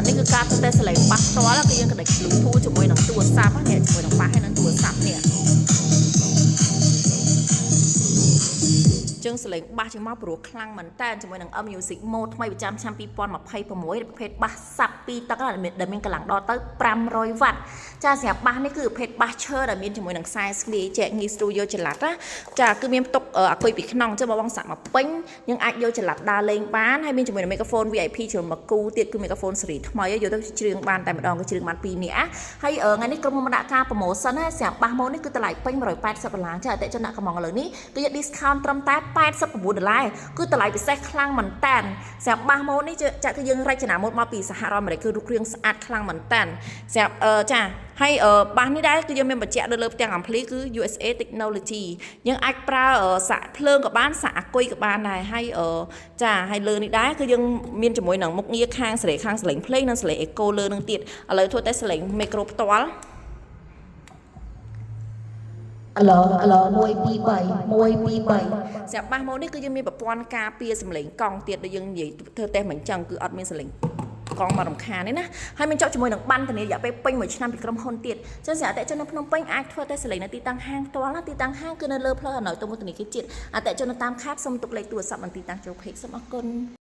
នេះគឺការធ្វើតេស្តសលេងបាសផ្ទាល់គឺយើងក៏ដាច់ Bluetooth ជាមួយនឹងទូរស័ព្ទនេះជាមួយនឹងបាសហើយនឹងទូរស័ព្ទនេះជើងសលេងបាសជាមកព្រោះខ្លាំងមែនតើជាមួយនឹង Music Mode ថ្មីប្រចាំឆ្នាំ2026ប្រភេទបាសសាប់2ទឹកដែលមានកម្លាំងដល់ទៅ500វ៉ាត់ចាសម្រាប់បាសនេះគឺប្រភេទបាសឈើដែលមានជាមួយនឹងខ្សែស្លាយចែកងាយស្រួលយកចល័តណាចាគឺមានផ្ទុកអាគុយពីក្នុងចឹងបងសាក់មកពេញយើងអាចយកចល័តដើរលេងបានហើយមានជាមួយនឹង microphone VIP ជ្រុលមកគូទៀតគឺ microphone ស៊េរីថ្មីយកទៅច្រៀងបានតែម្ដងគឺច្រៀងបាន2នាក់ហើយថ្ងៃនេះក្រុមហ៊ុនបានដាក់ការ promotion ណាសម្រាប់បាសម៉ូនេះគឺតម្លៃពេញ$180ចាអតិជនអ្នកកំងឥឡូវនេះគឺយក discount ត្រឹមតែ$89គឺតម្លៃពិសេសខ្លាំងមែនតើសម្រាប់បាសម៉ូនេះចាគឺយើងរចនាម៉ូតមកពីសហរដ្ឋអាមេរិកគឺរូបរាងស្អាតខ្លាំងមែនតើសម្រាប់ចាហើយបាសនេះដែរគឺយើងមានបញ្ជាក់លើផ្ទាំងអាំភ្លីគឺ USA technology យើងអាចប្រើសាក់ភ្លើងក៏បានសាក់អាគុយក៏បានដែរហើយចាហើយលើនេះដែរគឺយើងមានជាមួយនឹងមុខងារខាងសេរីខាងសលេងភ្លេងនិងសលេងអេកូលើនឹងទៀតឥឡូវធ្វើតែសលេងមីក្រូផ្ទាល់ឥឡូវ1 2 3 1 2 3សម្រាប់បាសម៉ូនេះគឺយើងមានប្រព័ន្ធការពារសំឡេងកង់ទៀតដែលយើងនិយាយធ្វើតេស្តមិនចឹងគឺអត់មានសំឡេងកង់មករំខានទេណាហើយមានចុះជាមួយនឹងបានធានារយៈពេលពេញ1ឆ្នាំពីក្រុមហ៊ុនទៀតចឹងសម្រាប់អតិជននៅភ្នំពេញអាចធ្វើតេស្តសលេងនៅទីតាំងហាងផ្ទាល់ណាទីតាំងហាងគឺនៅលើផ្លូវអណោយទៅមុខធនាគារជាតិអតិជននៅតាមខេត្តសូមទុកលេខទូរស័ព្ទនិងទីតាំងចូល page សូមអរគុណ